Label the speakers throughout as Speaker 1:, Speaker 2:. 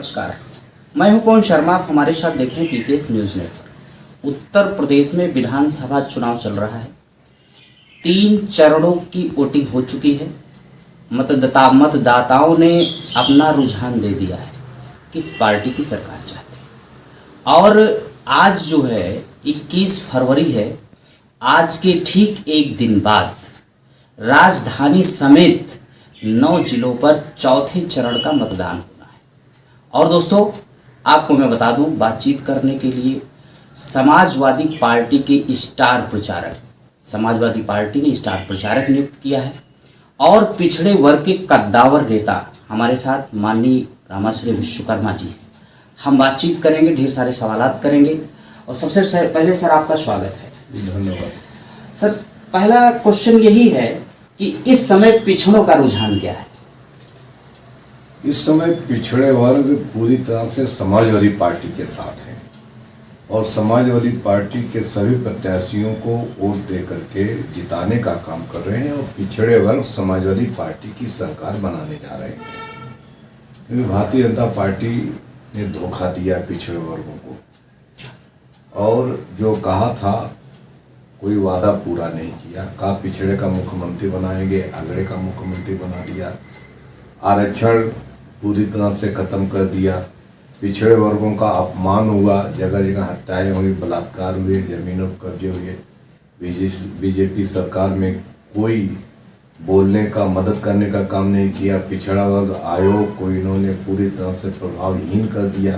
Speaker 1: नमस्कार, मैं हूं पवन शर्मा। आप हमारे साथ देख रहे हैं PKS news network. Uttar Pradesh में विधानसभा चुनाव चल रहा है। 3 चरणों की वोटिंग हो चुकी है। मतदाताओं ने अपना रुझान दे दिया है किस पार्टी की सरकार चाहते हैं। और आज जो है 21 फरवरी है। आज के ठीक एक दिन बाद राजधानी समेत 9 जिलों पर चौथे चरण का मतदान होना है। और दोस्तों, आपको मैं बता दूं, बातचीत करने के लिए समाजवादी पार्टी के स्टार प्रचारक, समाजवादी पार्टी ने स्टार प्रचारक नियुक्त किया है। और पिछड़े वर्ग के कद्दावर नेता हमारे साथ माननीय रामाश्री विश्वकर्मा जी हैं। हम बातचीत करेंगे, ढेर सारे सवालात करेंगे। और सबसे पहले सर, आपका स्वागत है।
Speaker 2: धन्यवाद
Speaker 1: सर, पहला क्वेश्चन यही है कि इस समय पिछड़ों का रुझान क्या है?
Speaker 2: इस समय पिछड़े वर्ग पूरी तरह से समाजवादी पार्टी के साथ हैं और समाजवादी पार्टी के सभी प्रत्याशियों को वोट दे करके जिताने का काम कर रहे हैं और पिछड़े वर्ग समाजवादी पार्टी की सरकार बनाने जा रहे हैं। क्योंकि भारतीय जनता पार्टी ने धोखा दिया पिछड़े वर्गों को और जो कहा था कोई वादा पूरा नहीं किया। कहा पिछड़े का मुख्यमंत्री बनाएंगे, अगड़े का मुख्यमंत्री बना दिया। आरक्षण पूरी तरह से खत्म कर दिया। पिछड़े वर्गों का अपमान हुआ, जगह जगह हत्याएं हुई, बलात्कार हुए, जमीनों पर कब्जे हुए। बीजेपी सरकार में कोई बोलने का, मदद करने का काम नहीं किया। पिछड़ा वर्ग आयोग को इन्होंने पूरी तरह से प्रभावहीन कर दिया।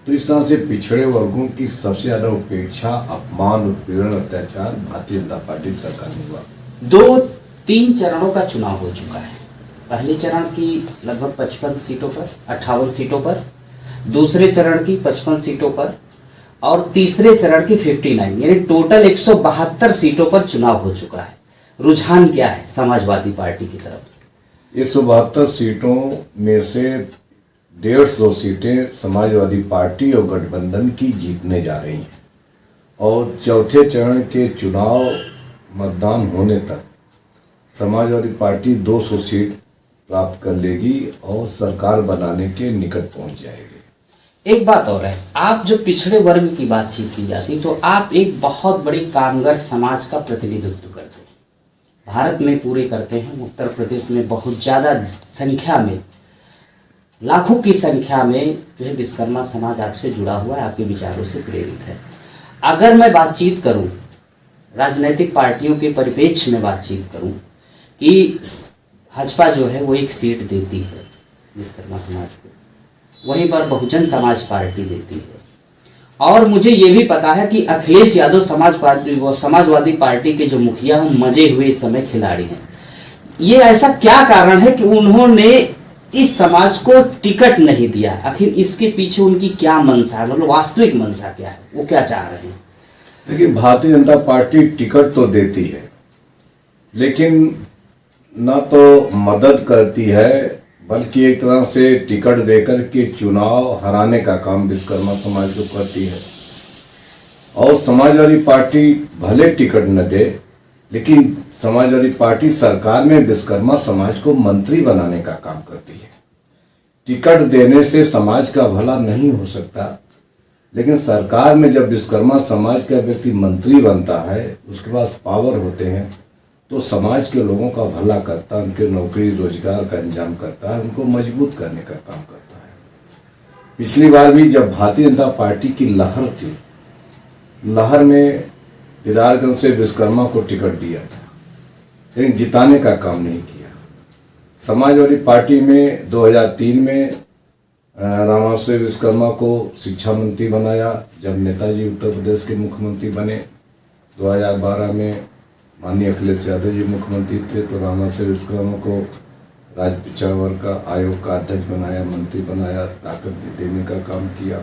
Speaker 2: तो इस तरह से पिछड़े वर्गों की सबसे ज्यादा उपेक्षा, अपमान, उत्पीड़न, अत्याचार भारतीय जनता पार्टी सरकार में हुआ।
Speaker 1: 2-3 चरणों का चुनाव हो चुका है। पहले चरण की लगभग 55 सीटों पर, 58 सीटों पर, दूसरे चरण की 55 सीटों पर और तीसरे चरण की 59, यानी टोटल 172 सीटों पर चुनाव हो चुका है। रुझान क्या है समाजवादी पार्टी की तरफ?
Speaker 2: 172 सीटों में से 150 सीटें समाजवादी पार्टी और गठबंधन की जीतने जा रही हैं और चौथे चरण के चुनाव मतदान होने तक समाजवादी पार्टी 200 सीट प्राप्त कर लेगी और सरकार बनाने के निकट पहुंच जाएगी।
Speaker 1: एक बात और है, आप जो पिछड़े वर्ग की बातचीत की जाती तो आप एक बहुत बड़ी कामगार समाज का प्रतिनिधित्व करते हैं, भारत में पूरे करते हैं। उत्तर प्रदेश में बहुत ज़्यादा संख्या में, लाखों की संख्या में जो है विश्वकर्मा समाज आपसे जुड़ा हुआ है, आपके विचारों से प्रेरित है। अगर मैं बातचीत करूं, राजनीतिक पार्टियों के परिप्रेक्ष्य में बातचीत करूं कि भाजपा जो है वो 1 सीट देती है विश्वकर्मा समाज को, वहीं पर बहुजन समाज पार्टी देती है। और मुझे ये भी पता है कि अखिलेश यादव समाजवादी पार्टी के जो मुखिया हैं, मजे हुए इस समय खिलाड़ी हैं। ये ऐसा क्या कारण है कि उन्होंने इस समाज को टिकट नहीं दिया? आखिर इसके पीछे उनकी क्या मंशा है, मतलब वास्तविक मंशा क्या है, वो क्या चाह रहे हैं?
Speaker 2: देखिए, भारतीय जनता पार्टी टिकट तो देती है लेकिन न तो मदद करती है, बल्कि एक तरह से टिकट देकर के चुनाव हराने का काम विश्वकर्मा समाज को करती है। और समाजवादी पार्टी भले टिकट न दे, लेकिन समाजवादी पार्टी सरकार में विश्वकर्मा समाज को मंत्री बनाने का काम करती है। टिकट देने से समाज का भला नहीं हो सकता, लेकिन सरकार में जब विश्वकर्मा समाज का व्यक्ति मंत्री बनता है, उसके पास पावर होते हैं, तो समाज के लोगों का भला करता है, उनके नौकरी रोजगार का इंतजाम करता है, उनको मजबूत करने का काम करता है। पिछली बार भी जब भारतीय जनता पार्टी की लहर थी, लहर में दीदारगंज से विश्वकर्मा को टिकट दिया था, लेकिन जिताने का काम नहीं किया। समाजवादी पार्टी में 2003 में रामाश्री विश्वकर्मा को शिक्षा मंत्री बनाया। जब नेताजी उत्तर प्रदेश के मुख्यमंत्री बने, 2012 में माननीय अखिलेश यादव जी मुख्यमंत्री थे, तो रामाश्री विश्वकर्मा को राज्य पिछड़ा वर्ग का आयोग का अध्यक्ष बनाया, मंत्री बनाया, ताकत देने का काम किया।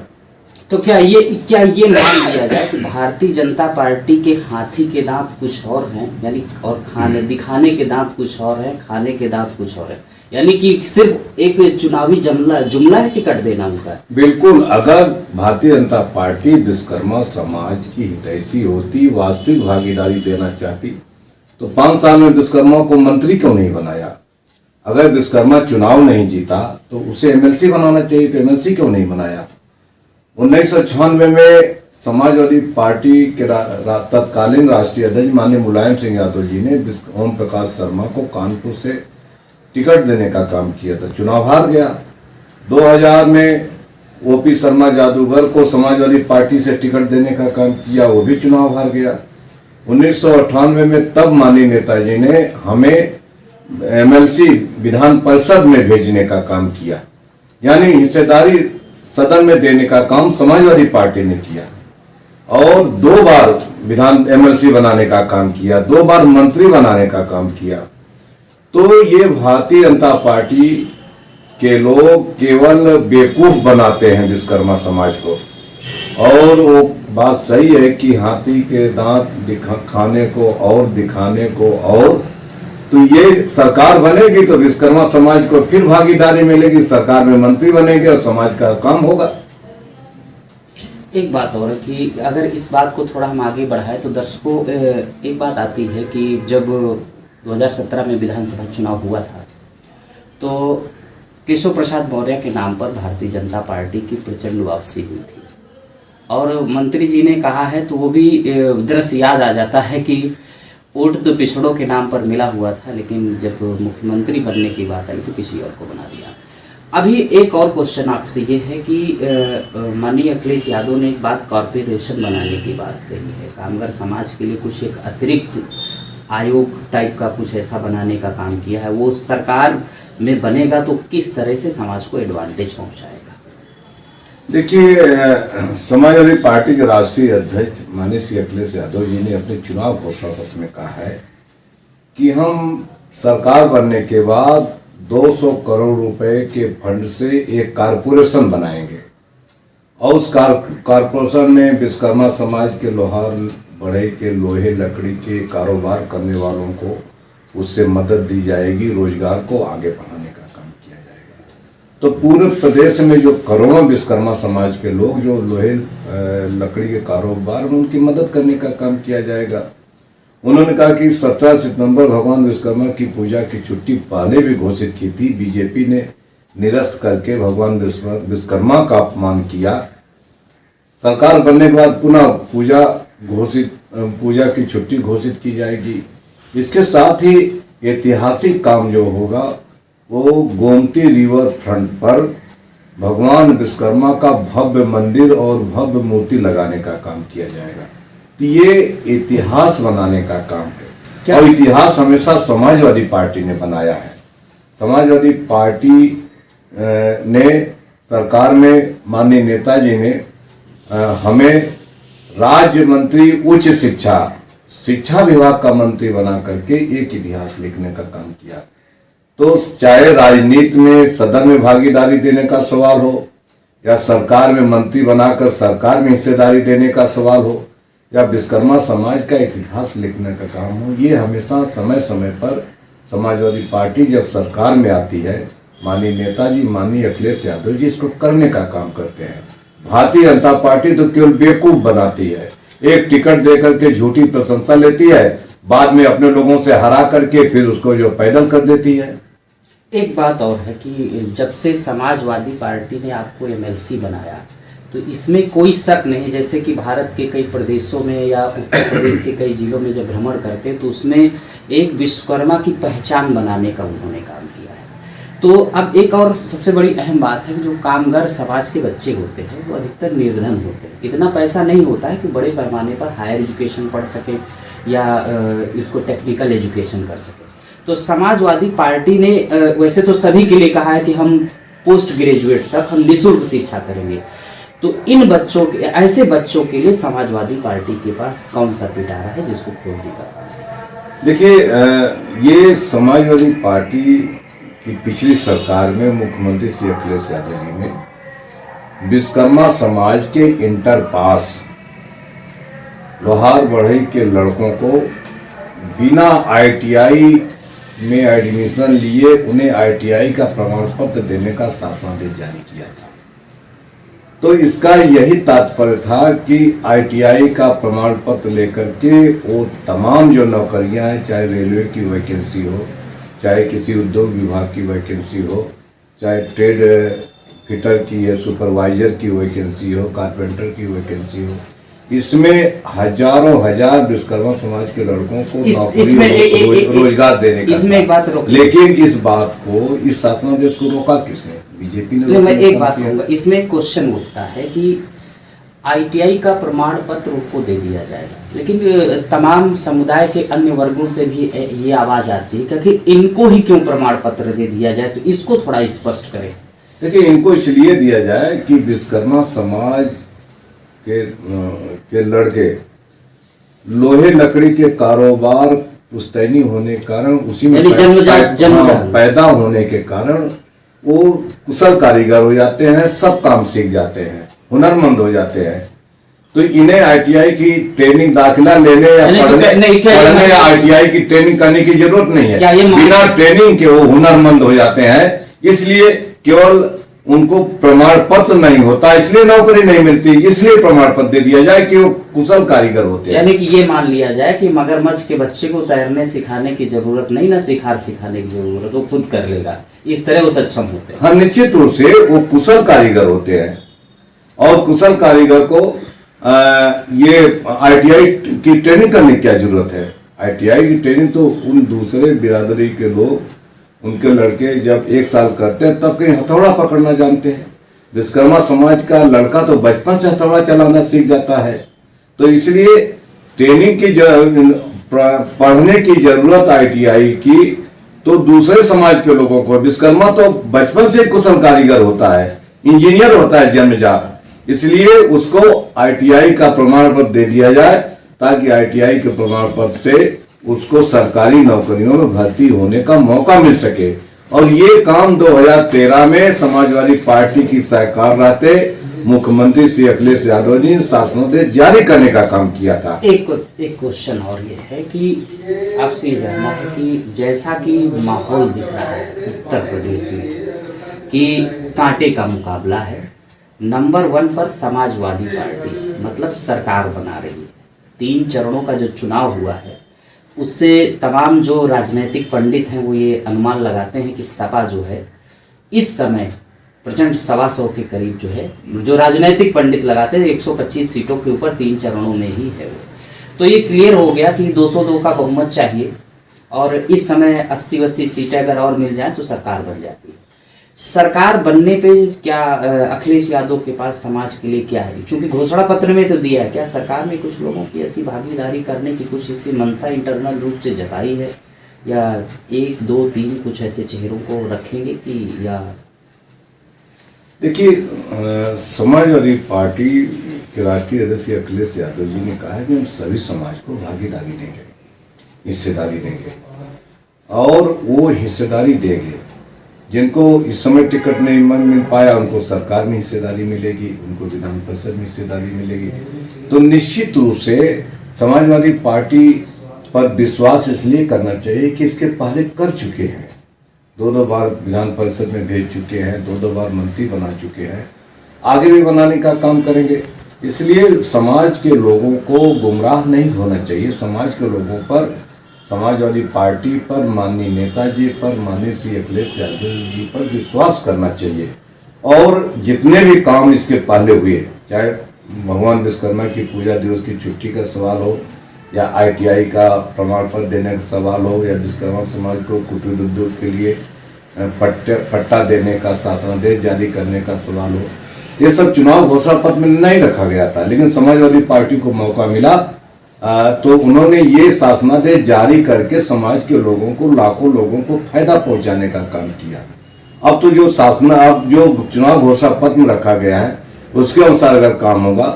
Speaker 1: तो क्या ये मान लिया जाए कि भारतीय जनता पार्टी के हाथी के दांत कुछ और हैं, यानी और दिखाने के दांत कुछ और हैं, खाने के दांत कुछ और हैं, यानी कि सिर्फ एक चुनावी जुमला है टिकट देना उनका?
Speaker 2: बिल्कुल। अगर भारतीय जनता पार्टी विश्वकर्मा समाज की हितैषी होती, वास्तविक भागीदारी देना चाहती, तो 5 साल में विश्वकर्मा को मंत्री क्यों नहीं बनाया? अगर विश्वकर्मा चुनाव नहीं जीता तो उसे एमएलसी बनाना चाहिए, तो एमएलसी क्यों नहीं बनाया। 1996 में समाजवादी पार्टी के तत्कालीन राष्ट्रीय अध्यक्ष माननीय मुलायम सिंह यादव जी ने ओम प्रकाश शर्मा को कानपुर से टिकट देने का काम किया था, चुनाव हार गया। 2000 में ओपी शर्मा जादूगर को समाजवादी पार्टी से टिकट देने का काम किया, वो भी चुनाव हार गया। 1998 में तब माननीय नेताजी ने हमें एमएलसी विधान परिषद में भेजने का काम किया, यानी हिस्सेदारी सदन में देने का काम समाजवादी पार्टी ने किया, और 2 बार विधान एमएलसी बनाने का काम किया, 2 बार मंत्री बनाने का काम किया। तो ये भारतीय जनता पार्टी के लोग केवल बेवकूफ बनाते हैं विश्वकर्मा समाज को, और वो बात सही है कि हाथी के दांत खाने को और दिखाने को, और तो ये सरकार बनेगी तो विश्वकर्मा समाज को फिर भागीदारी मिलेगी, सरकार में मंत्री बनेंगे और समाज का काम होगा।
Speaker 1: एक बात और है कि अगर इस बात को थोड़ा हम आगे बढ़ाएं तो दर्शकों, एक बात आती है कि जब 2017 में विधानसभा चुनाव हुआ था तो केशव प्रसाद मौर्य के नाम पर भारतीय जनता पार्टी की प्रचंड वापसी हुई थी, और मंत्री जी ने कहा है तो वो भी दृश्य याद आ जाता है कि वोट तो पिछड़ों के नाम पर मिला हुआ था, लेकिन जब मुख्यमंत्री बनने की बात आई तो किसी और को बना दिया। अभी एक और क्वेश्चन आपसे ये है कि माननीय अखिलेश यादव ने एक बात कॉर्पोरेशन बनाने की बात कही है, कामगार समाज के लिए कुछ एक अतिरिक्त आयोग टाइप का कुछ ऐसा बनाने का काम किया है, वो सरकार में बनेगा तो किस तरह से समाज को एडवांटेज पहुंचाएगा?
Speaker 2: देखिए, समाजवादी पार्टी के राष्ट्रीय अध्यक्ष माननीय श्री अखिलेश यादव जी ने अपने चुनाव घोषणा पत्र में कहा है कि हम सरकार बनने के बाद 200 करोड़ रुपए के फंड से एक कारपोरेशन बनाएंगे, और उस कारपोरेशन में विश्वकर्मा समाज के लोहार बढ़ई के लोहे लकड़ी के कारोबार करने वालों को उससे मदद दी जाएगी, रोजगार को आगे बढ़ाने का काम किया जाएगा। तो पूरे प्रदेश में जो करोड़ों विश्वकर्मा समाज के लोग जो लोहे लकड़ी के कारोबार में उनकी मदद करने का काम किया जाएगा। उन्होंने कहा कि 17 सितंबर भगवान विश्वकर्मा की पूजा की छुट्टी पहले भी घोषित की थी, बीजेपी ने निरस्त करके भगवान विश्वकर्मा का अपमान किया। सरकार बनने के बाद पुनः पूजा की छुट्टी घोषित की जाएगी। इसके साथ ही ऐतिहासिक काम जो होगा वो गोमती रिवर फ्रंट पर भगवान विश्वकर्मा का भव्य मंदिर और भव्य मूर्ति लगाने का काम किया जाएगा। तो ये इतिहास बनाने का काम है, और इतिहास हमेशा समाजवादी पार्टी ने बनाया है। समाजवादी पार्टी ने सरकार में माननीय नेताजी ने हमें राज्य मंत्री उच्च शिक्षा विभाग का मंत्री बना करके एक इतिहास लिखने का काम किया। तो चाहे राजनीति में सदन में भागीदारी देने का सवाल हो, या सरकार में मंत्री बनाकर सरकार में हिस्सेदारी देने का सवाल हो, या विश्वकर्मा समाज का इतिहास लिखने का काम हो, ये हमेशा समय समय पर समाजवादी पार्टी जब सरकार में आती है, माननीय नेताजी माननीय अखिलेश यादव जी इसको करने का काम करते हैं। भारतीय जनता पार्टी तो केवल बेवकूफ बनाती है, एक टिकट देकर के झूठी प्रशंसा लेती है, बाद में अपने लोगों से हरा करके फिर उसको जो पैदल कर देती है।
Speaker 1: एक बात और है कि जब से समाजवादी पार्टी ने आपको एमएलसी बनाया तो इसमें कोई शक नहीं, जैसे कि भारत के कई प्रदेशों में या उत्तर प्रदेश के कई जिलों में जब भ्रमण करते तो उसमें एक विश्वकर्मा की पहचान बनाने का उन्होंने काम किया है। तो अब एक और सबसे बड़ी अहम बात है कि जो कामगार समाज के बच्चे होते हैं वो अधिकतर निर्धन होते हैं, इतना पैसा नहीं होता है कि बड़े पैमाने पर हायर एजुकेशन पढ़ सके या इसको टेक्निकल एजुकेशन कर सके। तो समाजवादी पार्टी ने वैसे तो सभी के लिए कहा है कि हम पोस्ट ग्रेजुएट तक हम निःशुल्क शिक्षा करेंगे, तो इन बच्चों के ऐसे बच्चों के लिए समाजवादी पार्टी के पास कौन सा पिटारा है जिसको खोलने का काम?
Speaker 2: देखिए, ये समाजवादी पार्टी की पिछली सरकार में मुख्यमंत्री श्री अखिलेश यादव जी ने विश्वकर्मा समाज के इंटर पास लोहार बढ़ई के लड़कों को बिना आईटीआई में एडमिशन लिए उन्हें आईटीआई का प्रमाण पत्र देने का शासनादेश जारी किया था। तो इसका यही तात्पर्य था कि आईटीआई का प्रमाण पत्र लेकर के वो तमाम जो नौकरियां हैं, चाहे रेलवे की वैकेंसी हो, चाहे किसी उद्योग विभाग की वैकेंसी हो, चाहे ट्रेड फिटर की है, सुपरवाइजर की वैकेंसी हो, कारपेंटर की वैकेंसी हो, इसमें हजारों हजार विश्वकर्मा समाज के लड़कों को नौकरी रोजगार देने का
Speaker 1: इसमें एक बात रोक,
Speaker 2: लेकिन इस बात को, इस शासनादेश को रोका किसने? बीजेपी ने।
Speaker 1: मैं एक बात कहूँगा, इसमें एक क्वेश्चन उठता है कि आईटीआई का प्रमाण पत्र उनको दे दिया जाएगा, लेकिन तमाम समुदाय के अन्य वर्गों से भी ये आवाज आती है कि इनको ही क्यों प्रमाण पत्र दे दिया जाए, तो इसको थोड़ा स्पष्ट करें।
Speaker 2: देखिए, इनको इसलिए दिया जाए कि विश्वकर्मा समाज के लड़के लोहे लकड़ी के कारोबार पुश्तैनी होने के कारण, उसी में जन्मजात पैदा होने के कारण वो कुशल कारीगर हो जाते हैं, सब काम सीख जाते हैं, हुनरमंद हो जाते हैं। तो इन्हें आईटीआई की ट्रेनिंग, दाखिला लेने या पढ़ने या आईटीआई की ट्रेनिंग करने की जरूरत नहीं है। बिना ट्रेनिंग के वो हुनरमंद हो जाते हैं। इसलिए केवल उनको प्रमाण पत्र नहीं होता, इसलिए नौकरी नहीं मिलती, इसलिए प्रमाण पत्र दे दिया जाए कि वो कुशल कारीगर होते हैं।
Speaker 1: यानी कि ये मान लिया जाए कि मगरमच्छ के बच्चे को तैरने सिखाने की जरूरत नहीं, ना सिखार सिखाने की जरूरत, वो खुद कर लेगा, इस तरह वो सक्षम होते हैं।
Speaker 2: हाँ, निश्चित रूप से वो कुशल कारीगर होते हैं। और कुशल कारीगर को ये आईटीआई की ट्रेनिंग करने की क्या जरूरत है? आईटीआई की ट्रेनिंग तो उन दूसरे बिरादरी के लोग, उनके लड़के जब 1 साल करते हैं तब कहीं हथौड़ा पकड़ना जानते हैं। विश्वकर्मा समाज का लड़का तो बचपन से हथौड़ा चलाना सीख जाता है। तो इसलिए ट्रेनिंग की पढ़ने की जरूरत आईटीआई की तो दूसरे समाज के लोगों को। विश्वकर्मा तो बचपन से कुशल कारीगर होता है, इंजीनियर होता है जन्मजात, इसलिए उसको आईटीआई का प्रमाण पत्र दे दिया जाए ताकि आईटीआई के प्रमाण पत्र से उसको सरकारी नौकरियों में भर्ती होने का मौका मिल सके। और ये काम 2013 में समाजवादी पार्टी की सरकार रहते मुख्यमंत्री श्री अखिलेश यादव जी शासनादेश जारी करने का काम किया था।
Speaker 1: एक क्वेश्चन और ये है कि आपसे ये जानना है कि जैसा कि माहौल दिख रहा है उत्तर प्रदेश में कि कांटे का मुकाबला है, नंबर 1 पर समाजवादी पार्टी मतलब सरकार बना रही है। 3 चरणों का जो चुनाव हुआ है उससे तमाम जो राजनीतिक पंडित हैं वो ये अनुमान लगाते हैं कि सपा जो है इस समय प्रचंड 125 के करीब जो है, जो राजनीतिक पंडित लगाते हैं 125 सीटों के ऊपर 3 चरणों में ही है वो। तो ये क्लियर हो गया कि 202 का बहुमत चाहिए और इस समय 80-80 सीटें अगर और मिल जाए तो सरकार बन जाती है। सरकार बनने पे क्या अखिलेश यादव के पास समाज के लिए क्या है? क्योंकि घोषणा पत्र में तो दिया है, क्या सरकार में कुछ लोगों की ऐसी भागीदारी करने की कुछ ऐसी मंशा इंटरनल रूप से जताई है, या 1, 2, 3 कुछ ऐसे चेहरों को रखेंगे कि या?
Speaker 2: देखिए, समाजवादी पार्टी के राष्ट्रीय अध्यक्ष अखिलेश यादव जी ने कहा है कि हम सभी समाज को भागीदारी देंगे, हिस्सेदारी देंगे, और वो हिस्सेदारी देंगे। जिनको इस समय टिकट नहीं मिल पाया उनको सरकार में हिस्सेदारी मिलेगी, उनको विधान परिषद में हिस्सेदारी मिलेगी। तो निश्चित रूप से समाजवादी पार्टी पर विश्वास इसलिए करना चाहिए कि इसके पहले कर चुके हैं, 2 बार विधान परिषद में भेज चुके हैं, 2 बार मंत्री बना चुके हैं, आगे भी बनाने का काम करेंगे। इसलिए समाज के लोगों को गुमराह नहीं होना चाहिए। समाज के लोगों पर, समाजवादी पार्टी पर, माननीय नेताजी पर, माननीय श्री अखिलेश यादव जी पर विश्वास करना चाहिए। और जितने भी काम इसके पहले हुए, चाहे भगवान विश्वकर्मा की पूजा दिवस की छुट्टी का सवाल हो, या आईटीआई का प्रमाण पत्र देने का सवाल हो, या विश्वकर्मा समाज को कुटीर उद्योग के लिए पट्टा देने का शासनादेश जारी करने का सवाल हो, ये सब चुनाव घोषणा पत्र में नहीं रखा गया था। लेकिन समाजवादी पार्टी को मौका मिला तो उन्होंने ये शासनादेश जारी करके समाज के लोगों को, लाखों लोगों को फायदा पहुंचाने का काम किया। अब तो जो चुनाव घोषणा पत्र में रखा गया है उसके अनुसार अगर काम होगा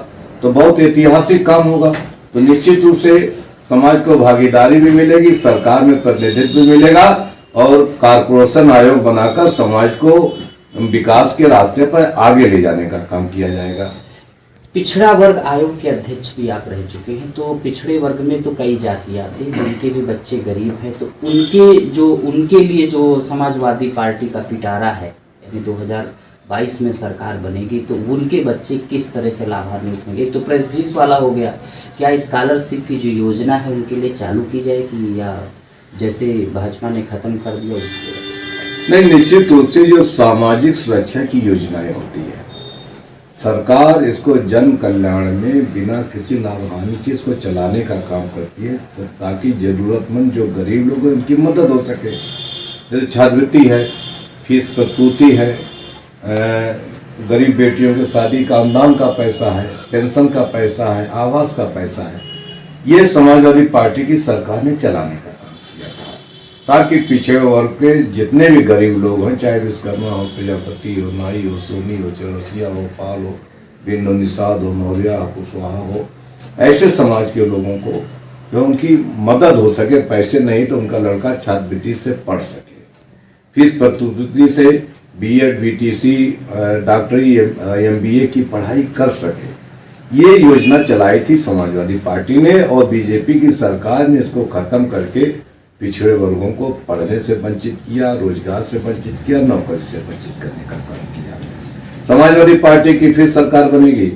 Speaker 2: तो बहुत ऐतिहासिक काम होगा। तो निश्चित रूप से समाज को भागीदारी भी मिलेगी, सरकार में प्रतिनिधित्व भी मिलेगा, और कारपोरेशन आयोग बनाकर समाज को विकास के रास्ते पर आगे ले जाने का काम किया जाएगा।
Speaker 1: पिछड़ा वर्ग आयोग के अध्यक्ष भी आप रह चुके हैं, तो पिछड़े वर्ग में तो कई जातियां आती हैं जिनके भी बच्चे गरीब हैं, तो उनके लिए जो समाजवादी पार्टी का पिटारा है, यानी 2022 में सरकार बनेगी तो उनके बच्चे किस तरह से लाभान्वित होंगे? तो फीस वाला हो गया, क्या स्कॉलरशिप की जो योजना है उनके लिए चालू की जाएगी, या जैसे भाजपा ने खत्म कर दिया उसको?
Speaker 2: नहीं, निश्चित रूप से जो सामाजिक सुरक्षा की योजनाएं होती है, सरकार इसको जन कल्याण में बिना किसी लाभ हानि के इसको चलाने का काम करती है, ताकि जरूरतमंद जो गरीब लोग हैं उनकी मदद हो सके। जैसे छात्रवृत्ति है, फीस प्रतिपूर्ति है, गरीब बेटियों के शादी का अनुदान का पैसा है, पेंशन का पैसा है, आवास का पैसा है, ये समाजवादी पार्टी की सरकार ने चलाने का काम किया था, ताकि पिछड़े वर्ग के जितने भी गरीब लोग हैं, चाहे विश्वकर्मा हो, प्रजापति हो, नाई हो, सोनी हो, चौरसिया हो, पाल हो, बिंदु, निषाद हो, मौर्या हो, कुशवाहा हो, ऐसे समाज के लोगों को जो उनकी मदद हो सके, पैसे नहीं तो उनका लड़का छात्रवृत्ति से पढ़ सके, फीस प्रतिपूर्ति से बीएड, बीटीसी, डॉक्टरी, एमबीए की पढ़ाई कर सके। ये योजना चलाई थी समाजवादी पार्टी ने, और बीजेपी की सरकार ने इसको खत्म करके पिछड़े वर्गों को पढ़ने से वंचित किया, रोजगार से वंचित किया, नौकरी से वंचित करने का काम किया। समाजवादी पार्टी की फिर सरकार बनेगी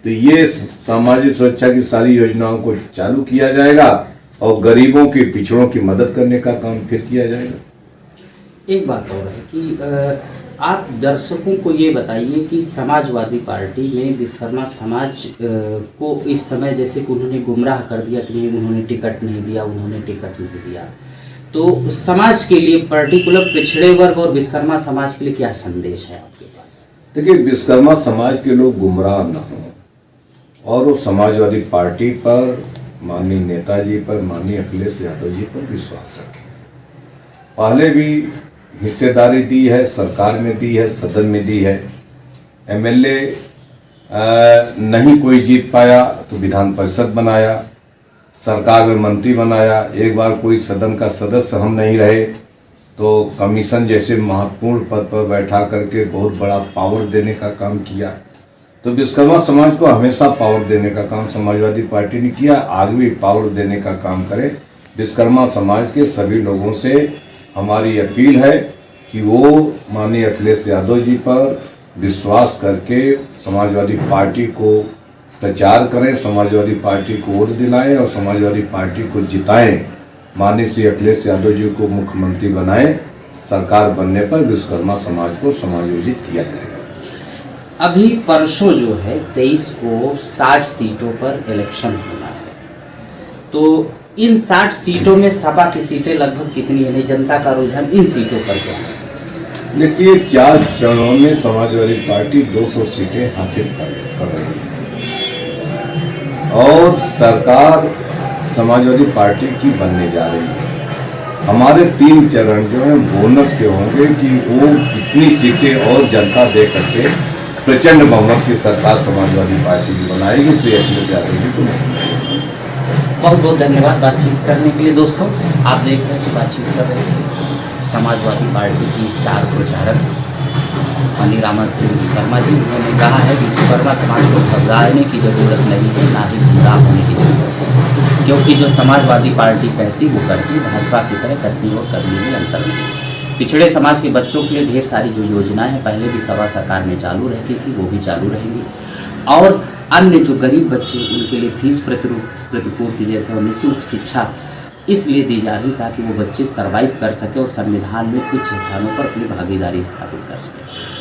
Speaker 2: तो ये सामाजिक सुरक्षा की सारी योजनाओं को चालू किया जाएगा और गरीबों के, पिछड़ों की मदद करने का काम फिर किया जाएगा।
Speaker 1: एक बात और है कि आप दर्शकों को ये बताइए कि समाजवादी पार्टी में विश्वकर्मा समाज को इस समय जैसे कि उन्होंने गुमराह कर दिया कि नहीं, उन्होंने टिकट नहीं दिया, उन्होंने टिकट नहीं दिया, तो समाज के लिए, पर्टिकुलर पिछड़े वर्ग और विश्वकर्मा समाज के लिए क्या संदेश है आपके पास?
Speaker 2: देखिए, विश्वकर्मा समाज के लोग गुमराह न हों और वो समाजवादी पार्टी पर, माननीय नेताजी पर, माननीय अखिलेश यादव जी पर विश्वास रखें। पहले भी हिस्सेदारी दी है, सरकार में दी है, सदन में दी है। एमएलए नहीं कोई जीत पाया तो विधान परिषद बनाया, सरकार में मंत्री बनाया। एक बार कोई सदन का सदस्य हम नहीं रहे तो कमीशन जैसे महत्वपूर्ण पद पर बैठा करके बहुत बड़ा पावर देने का काम किया। तो विश्वकर्मा समाज को हमेशा पावर देने का काम समाजवादी पार्टी ने किया, आगे भी पावर देने का काम करे। विश्वकर्मा समाज के सभी लोगों से हमारी अपील है कि वो माननीय अखिलेश यादव जी पर विश्वास करके समाजवादी पार्टी को प्रचार करें, समाजवादी पार्टी को वोट दिलाएं और समाजवादी पार्टी को जिताएं। माननीय श्री अखिलेश यादव जी को मुख्यमंत्री बनाएं। सरकार बनने पर विश्वकर्मा समाज को समायोजित किया जाएगा।
Speaker 1: अभी परसों जो है 23 को 60 सीटों पर इलेक्शन होना है, तो इन 60 सीटों में सपा की सीटें लगभग कितनी है, जनता का रुझान इन सीटों पर क्या है?
Speaker 2: देखिए, 4 चरणों में समाजवादी पार्टी 200 सीटें हासिल कर रही है और सरकार समाजवादी पार्टी की बनने जा रही है। हमारे 3 चरण जो हैं बोनस के होंगे कि वो कितनी सीटें और जनता दे करके प्रचंड बहुमत की सरकार समाजवादी पार्टी की बनाएगी। श्री अखिलेश यादव जी को
Speaker 1: बहुत बहुत धन्यवाद बातचीत करने के लिए। दोस्तों, आप देख रहे हैं कि बातचीत कर रहे थे समाजवादी पार्टी की स्टार प्रचारक मनीरामा श्री विश्वकर्मा जी। उन्होंने कहा है कि विश्वकर्मा समाज को घबराने की जरूरत नहीं है, ना ही गुमराह होने की जरूरत है, क्योंकि जो समाजवादी पार्टी कहती वो करती, भाजपा की तरह कथनी और करनी में अंतर नहीं। पिछड़े समाज के बच्चों के लिए ढेर सारी जो योजनाएं हैं पहले भी सभा सरकार में चालू रहती थी, वो भी चालू रहेंगी। और अन्य जो गरीब बच्चे, उनके लिए फीस प्रतिपूर्ति जैसे और निःशुल्क शिक्षा इसलिए दी जा रही ताकि वो बच्चे सर्वाइव कर सके और संविधान में कुछ स्थानों पर अपनी भागीदारी स्थापित कर सके।